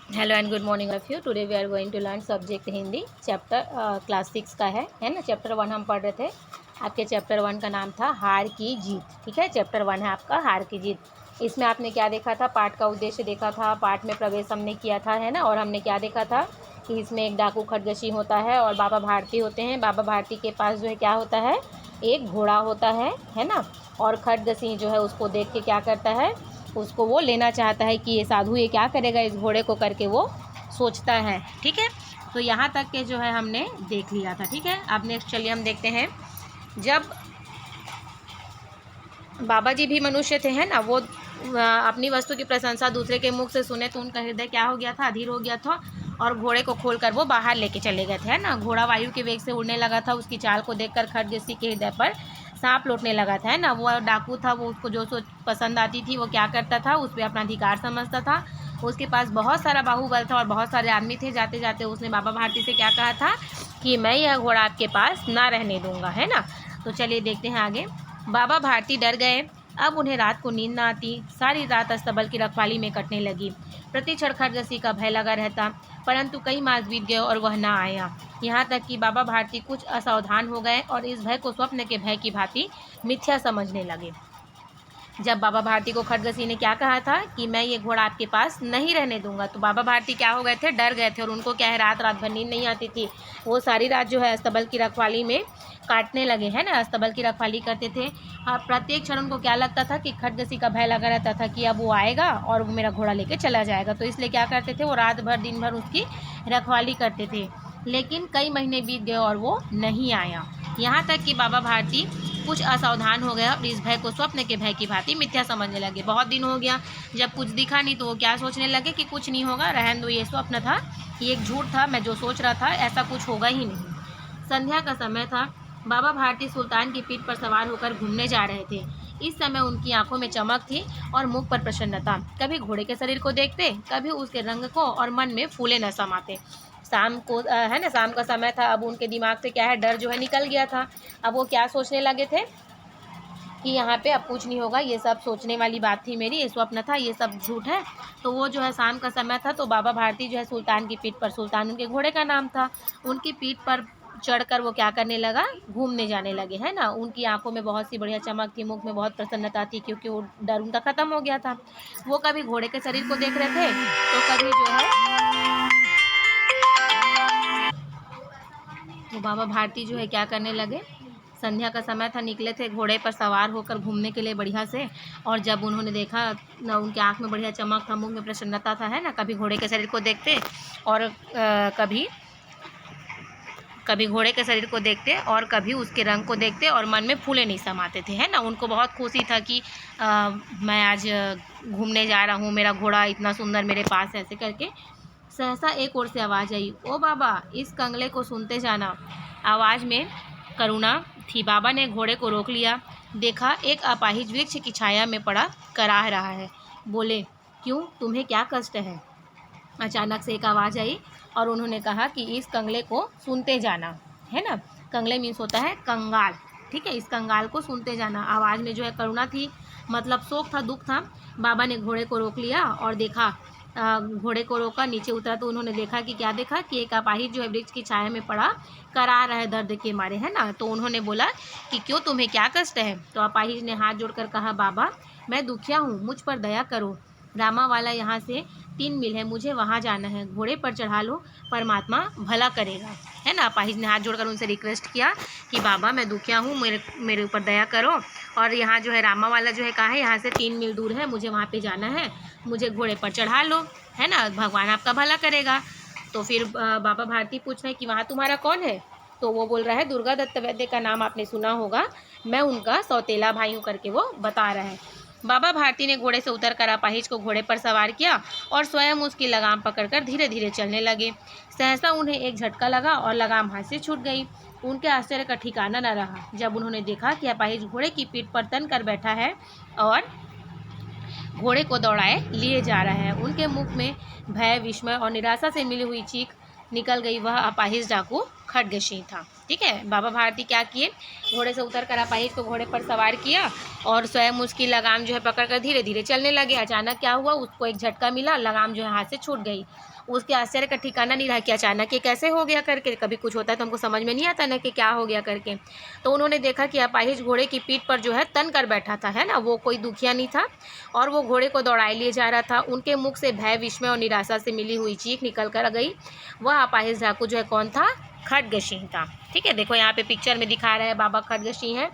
Hello and good morning of you. Today we are going to learn subject Hindi chapter class 6 का है ना। Chapter 1 हम पढ़ रहे थे। आपके चैप्टर 1 का नाम था हार की जीत। ठीक है, चैप्टर 1 है आपका हार की जीत। इसमें आपने क्या देखा था? पाठ का उद्देश्य देखा था, पाठ में प्रवेश हमने किया था, है ना। और हमने क्या देखा था कि इसमें एक डाकू खरगोशी होता है और बाबा भारती होते हैं। बाबा भारती के पास जो है क्या होता है, एक घोड़ा होता है ना। और खरगोशी जो है उसको देख के क्या करता है, उसको वो लेना चाहता है कि ये साधु ये क्या करेगा इस घोड़े को करके वो सोचता है। ठीक है, तो यहाँ तक के जो है हमने देख लिया था। ठीक है, अब नेक्स्ट चलिए हम देखते हैं। जब बाबा जी भी मनुष्य थे, है ना, वो अपनी वस्तु की प्रशंसा दूसरे के मुख से सुने तो उनका हृदय क्या हो गया था, अधीर हो गया था। और घोड़े को खोलकर वो बाहर लेके चले गए थे, है ना। घोड़ा वायु के वेग से उड़ने लगा था। उसकी चाल को देखकर खरगोशी के हृदय पर सांप लौटने लगा था, है ना। वो डाकू था, वो उसको जो सोच पसंद आती थी वो क्या करता था, उस पर अपना अधिकार समझता था। उसके पास बहुत सारा बाहुबल था और बहुत सारे आदमी थे। जाते जाते उसने बाबा भारती से क्या कहा था कि मैं यह घोड़ा आपके पास ना रहने दूंगा, है ना। तो चलिए देखते हैं आगे। बाबा भारती डर गए। अब उन्हें रात को नींद न आती। सारी रात अस्तबल की रखवाली में कटने लगी। प्रति क्षण खरगोशी का भय लगा रहता, परंतु कई मास बीत गए और वह न आया। यहाँ तक कि बाबा भारती कुछ असावधान हो गए और इस भय को स्वप्न के भय की भांति मिथ्या समझने लगे। जब बाबा भारती को खरगोशी ने क्या कहा था कि मैं ये घोड़ा आपके पास नहीं रहने दूंगा, तो बाबा भारती क्या हो गए थे, डर गए थे। और उनको क्या है, रात रात भर नींद नहीं आती थी। वो सारी रात जो है अस्तबल की रखवाली में काटने लगे, है ना। अस्तबल की रखवाली करते थे। हाँ, प्रत्येक क्षण उनको क्या लगता था कि खरगोशी का भय लगा रहता था कि अब वो आएगा और वो मेरा घोड़ा लेके चला जाएगा। तो इसलिए क्या करते थे, वो रात भर दिन भर उसकी रखवाली करते थे। लेकिन कई महीने बीत गए और वो नहीं आया। यहाँ तक कि बाबा भारती कुछ असावधान हो गया और इस भय को स्वप्न के भय की भांति मिथ्या समझने लगे। बहुत दिन हो गया, जब कुछ दिखा नहीं तो वो क्या सोचने लगे कि कुछ नहीं होगा, रहने दो, ये स्वप्न था, ये एक झूठ था, मैं जो सोच रहा था ऐसा कुछ होगा ही नहीं। संध्या का समय था। बाबा भारती सुल्तान की पीठ पर सवार होकर घूमने जा रहे थे। इस समय उनकी आंखों में चमक थी और मुख पर प्रसन्नता। कभी घोड़े के शरीर को देखते, कभी उसके रंग को, और मन में फूले न समाते। शाम को है ना, शाम का समय था। अब उनके दिमाग से क्या है, डर जो है निकल गया था। अब वो क्या सोचने लगे थे कि यहाँ पे अब कुछ नहीं होगा, ये सब सोचने वाली बात थी मेरी, ये स्वप्न था, ये सब झूठ है। तो वो जो है शाम का समय था, तो बाबा भारती जो है सुल्तान की पीठ पर, सुल्तान उनके घोड़े का नाम था, उनकी पीठ पर चढ़कर वो क्या करने लगा, घूमने जाने लगे, है ना। उनकी आंखों में बहुत सी बढ़िया चमक थी, मुख में बहुत प्रसन्नता थी, क्योंकि वो डर उनका खत्म हो गया था। वो कभी घोड़े के शरीर को देख रहे थे तो कभी जो है वो बाबा भारती जो है क्या करने लगे, संध्या का समय था, निकले थे घोड़े पर सवार होकर घूमने के लिए बढ़िया से। और जब उन्होंने देखा ना, उनकी आंख में बढ़िया चमक था, मुंह में प्रसन्नता था, है ना। कभी घोड़े के शरीर को देखते और कभी कभी घोड़े के शरीर को देखते और कभी उसके रंग को देखते और मन में फूले नहीं समाते थे, है ना। उनको बहुत खुशी था कि मैं आज घूमने जा रहा हूँ, मेरा घोड़ा इतना सुंदर मेरे पास है, ऐसे करके। सहसा एक ओर से आवाज़ आई, ओ बाबा, इस कंगले को सुनते जाना। आवाज़ में करुणा थी। बाबा ने घोड़े को रोक लिया। देखा एक अपाहिज वृक्ष की छाया में पड़ा कराह रहा है। बोले, क्यों, तुम्हें क्या कष्ट है? अचानक से एक आवाज़ आई और उन्होंने कहा कि इस कंगले को सुनते जाना, है ना। कंगले मीन्स होता है कंगाल। ठीक है, इस कंगाल को सुनते जाना। आवाज़ में जो है करुणा थी, मतलब शोक था, दुख था। बाबा ने घोड़े को रोक लिया और देखा, घोड़े को रोका, नीचे उतरा तो उन्होंने देखा कि क्या देखा कि एक अपाहिज जो है वृक्ष की छाया में पड़ा करा रहा है दर्द के मारे, है ना। तो उन्होंने बोला कि क्यों, तुम्हें क्या कष्ट है? तो अपाहिज ने हाथ जोड़कर कहा, बाबा, मैं दुखिया हूँ, मुझ पर दया करो। रामा वाला यहाँ से 3 मील है, मुझे वहाँ जाना है, घोड़े पर चढ़ा लो, परमात्मा भला करेगा, है ना। अपाहिज ने हाथ जोड़कर उनसे रिक्वेस्ट किया कि बाबा, मैं दुखिया हूँ, मेरे ऊपर दया करो। और यहाँ जो है रामा वाला जो है कहाँ है, यहाँ से 3 मील दूर है, मुझे वहाँ पे जाना है, मुझे घोड़े पर चढ़ा लो, है ना, भगवान आपका भला करेगा। तो फिर बाबा भारती पूछ रहे हैं कि वहाँ तुम्हारा कौन है? तो वो बोल रहा है, दुर्गा दत्त वैद्य का नाम आपने सुना होगा, मैं उनका सौतेला भाई हूँ, करके वो बता रहा है। बाबा भारती ने घोड़े से उतरकर अपाहिज को घोड़े पर सवार किया और स्वयं उसकी लगाम पकड़कर धीरे धीरे चलने लगे। सहसा उन्हें एक झटका लगा और लगाम हाथ से छूट गई। उनके आश्चर्य का ठिकाना न रहा जब उन्होंने देखा कि अपाहिज घोड़े की पीठ पर तन कर बैठा है और घोड़े को दौड़ाए लिए जा रहा है। उनके मुख में भय, विस्मय और निराशा से मिली हुई चीख निकल गई वह अपाहिज डाकू खड्ग सिंह था। ठीक है, बाबा भारती क्या किए, घोड़े से उतरकर अपाहिज को घोड़े पर सवार किया और स्वयं उसकी लगाम जो है पकड़कर धीरे धीरे चलने लगे। अचानक क्या हुआ, उसको एक झटका मिला, लगाम जो है हाथ से छूट गई। उसके आश्चर्य का ठिकाना नहीं रहा कि अचानक ये कैसे हो गया करके। कभी कुछ होता है तो हमको समझ में नहीं आता ना कि क्या हो गया करके। तो उन्होंने देखा कि अपाहिज घोड़े की पीठ पर जो है तन कर बैठा था, है ना, वो कोई दुखिया नहीं था और वो घोड़े को दौड़ाए लिए जा रहा था। उनके मुख से भय, विस्मय और निराशा से मिली हुई चीख निकल कर गई। वह अपाहिज डाकू जो है कौन था, खड्ग सिंह था। ठीक है, देखो यहाँ पे पिक्चर में दिखा रहा है बाबा खड्ग सिंह है,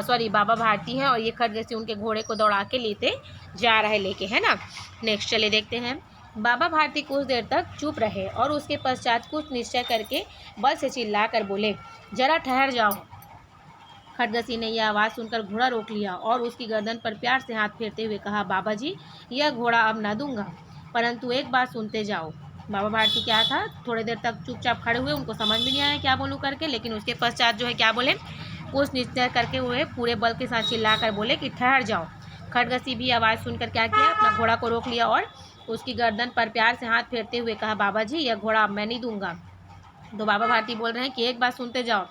सॉरी बाबा भारती हैं और ये खड्ग सिंह उनके घोड़े को दौड़ा के लेते जा रहे लेके, है ना। नेक्स्ट चले देखते हैं। बाबा भारती कुछ देर तक चुप रहे और उसके पश्चात कुछ निश्चय करके बल से चिल्ला कर बोले, जरा ठहर जाओ। खड्ग सिंह ने यह आवाज़ सुनकर घोड़ा रोक लिया और उसकी गर्दन पर प्यार से हाथ फेरते हुए कहा, बाबा जी, यह घोड़ा अब ना दूंगा, परंतु एक बात सुनते जाओ। बाबा भारती क्या था, थोड़ी देर तक चुपचाप खड़े हुए, उनको समझ में नहीं आया क्या बोलूँ करके, लेकिन उसके पश्चात जो है क्या बोले, कुछ निश्चय करके हुए पूरे बल के साथ चिल्ला कर बोले कि ठहर जाओ। खड्ग सिंह भी आवाज़ सुनकर क्या किया, अपना घोड़ा को रोक लिया और उसकी गर्दन पर प्यार से हाथ फेरते हुए कहा, बाबा जी, यह घोड़ा अब मैं नहीं दूंगा। तो बाबा भारती बोल रहे हैं कि एक बात सुनते जाओ।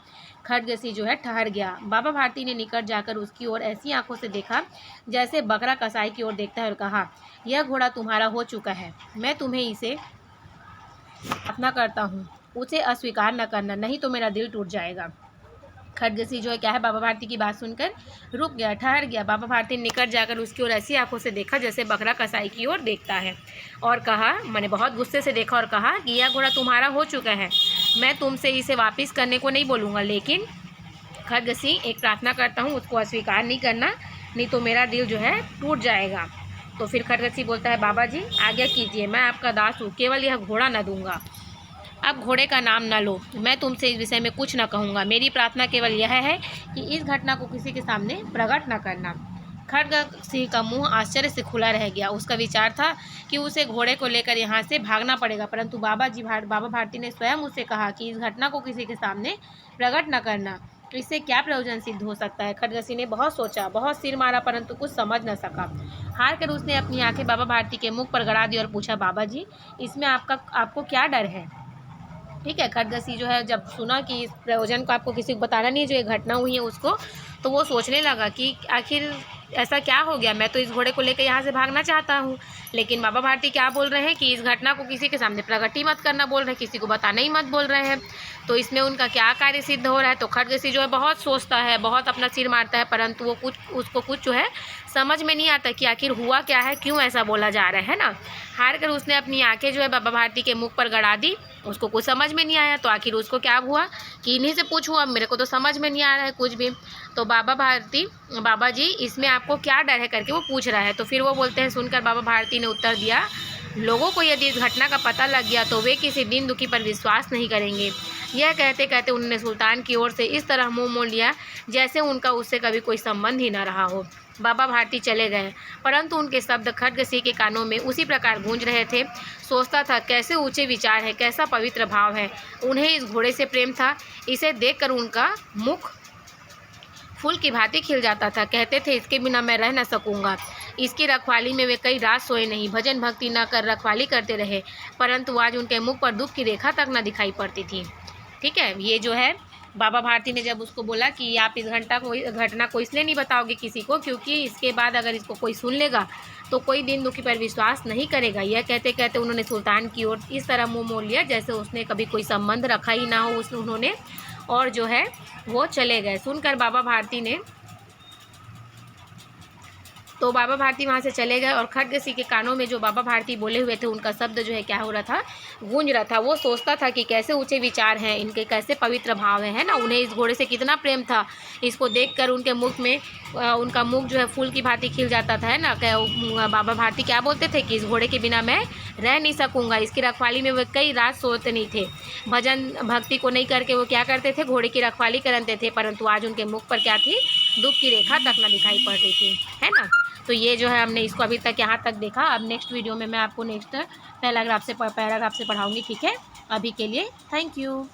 खड्ग सिंह जो है ठहर गया। बाबा भारती ने निकट जाकर उसकी ओर ऐसी आंखों से देखा जैसे बकरा कसाई की ओर देखता है और कहा, यह घोड़ा तुम्हारा हो चुका है, मैं तुम्हें इसे प्रार्थना करता हूँ, उसे अस्वीकार न करना, नहीं तो मेरा दिल टूट जाएगा। खड्ग सिंह जो है क्या है, बाबा भारती की बात सुनकर रुक गया, ठहर गया। बाबा भारती ने निकट जाकर उसकी ओर ऐसी आंखों से देखा जैसे बकरा कसाई की ओर देखता है और कहा, मैंने बहुत गुस्से से देखा और कहा कि यह घोड़ा तुम्हारा हो चुका है, मैं तुमसे इसे वापस करने को नहीं बोलूँगा, लेकिन खड्ग सिंह एक प्रार्थना करता हूँ, उसको अस्वीकार नहीं करना, नहीं तो मेरा दिल जो है टूट जाएगा। तो फिर खड्ग सिंह बोलता है, बाबा जी आज्ञा कीजिए, मैं आपका दास हूँ, केवल यह घोड़ा न दूंगा। अब घोड़े का नाम न लो, मैं तुमसे इस विषय में कुछ न कहूँगा, मेरी प्रार्थना केवल यह है कि इस घटना को किसी के सामने प्रकट न करना। खड्ग सिंह का मुंह आश्चर्य से खुला रह गया। उसका विचार था कि उसे घोड़े को लेकर यहाँ से भागना पड़ेगा, परंतु बाबा भारती ने स्वयं उससे कहा कि इस घटना को किसी के सामने प्रकट न करना, इससे क्या प्रयोजन सिद्ध हो सकता है। खड्ग सिंह ने बहुत सोचा, बहुत सिर मारा, परंतु कुछ समझ न सका। हार कर उसने अपनी आंखें बाबा भारती के मुख पर गड़ा दी और पूछा, बाबा जी, इसमें आपको क्या डर है। ठीक है, खड्ग सिंह जो है जब सुना कि इस प्रयोजन को आपको किसी को बताना नहीं है, जो ये घटना हुई है उसको, तो वो सोचने लगा कि आखिर ऐसा क्या हो गया, मैं तो इस घोड़े को लेकर यहाँ से भागना चाहता हूँ, लेकिन बाबा भारती क्या बोल रहे हैं कि इस घटना को किसी के सामने प्रकट ही मत करना बोल रहे हैं, किसी को बताना ही मत बोल रहे हैं, तो इसमें उनका क्या कार्य सिद्ध हो रहा है। तो खड्ग सिंह जो है बहुत सोचता है, बहुत अपना सिर मारता है, परंतु वो उसको कुछ जो है समझ में नहीं आता कि आखिर हुआ क्या है, क्यों ऐसा बोला जा रहा है ना। हार कर उसने अपनी आंखें जो है बाबा भारती के मुख पर गड़ा दी, उसको कुछ समझ में नहीं आया। तो आखिर उसको क्या हुआ कि इन्हीं से पूछूँ, अब मेरे को तो समझ में नहीं आ रहा है कुछ भी। तो बाबा जी इसमें आपको क्या डर है करके वो पूछ रहा है। तो फिर वो बोलते हैं, सुनकर बाबा भारती ने उत्तर दिया, लोगों को यदि इस घटना का पता लग गया तो वे किसी दीन दुखी पर विश्वास नहीं करेंगे। यह कहते कहते उन्होंने सुल्तान की ओर से इस तरह मुंह मोड़ लिया जैसे उनका उससे कभी कोई संबंध ही न रहा हो। बाबा भारती चले गए, परंतु उनके शब्द खड्ग सिंह के कानों में उसी प्रकार गूंज रहे थे। सोचता था, कैसे ऊंचे विचार है, कैसा पवित्र भाव है, उन्हें इस घोड़े से प्रेम था। इसे देखकर उनका मुख फूल की भांति खिल जाता था। कहते थे, इसके बिना मैं रह न सकूंगा। इसकी रखवाली में वे कई रात सोए नहीं, भजन भक्ति न कर रखवाली करते रहे, परंतु आज उनके मुख पर दुख की रेखा तक न दिखाई पड़ती थी। ठीक है, ये जो है बाबा भारती ने जब उसको बोला कि आप इस घटना को इसलिए नहीं बताओगे किसी को, क्योंकि इसके बाद अगर इसको कोई सुन लेगा तो कोई दीन दुखी पर विश्वास नहीं करेगा। यह कहते कहते उन्होंने सुल्तान की ओर इस तरह मुंह मोड़ लिया जैसे उसने कभी कोई संबंध रखा ही ना हो उन्होंने, और जो है वो चले गए। सुनकर बाबा भारती वहाँ से चले गए और खड्ग सिंह के कानों में जो बाबा भारती बोले हुए थे उनका शब्द जो है क्या हो रहा था, गूंज रहा था। वो सोचता था कि कैसे ऊंचे विचार हैं इनके, कैसे पवित्र भाव है ना, उन्हें इस घोड़े से कितना प्रेम था। इसको देखकर उनके मुख में उनका मुख जो है फूल की भांति खिल जाता था, है ना। बाबा भारती क्या बोलते थे कि इस घोड़े के बिना मैं रह नहीं सकूँगा। इसकी रखवाली में वे कई रात सोते नहीं थे, भजन भक्ति को नहीं करके वो क्या करते थे, घोड़े की रखवाली करते थे, परंतु आज उनके मुख पर क्या थी, दुख की रेखा तक न दिखाई पड़ रही थी, है ना। तो ये जो है हमने इसको अभी तक यहाँ तक देखा। अब नेक्स्ट वीडियो में मैं आपको नेक्स्ट पैराग्राफ से पढ़ाऊँगी। ठीक है, अभी के लिए थैंक यू।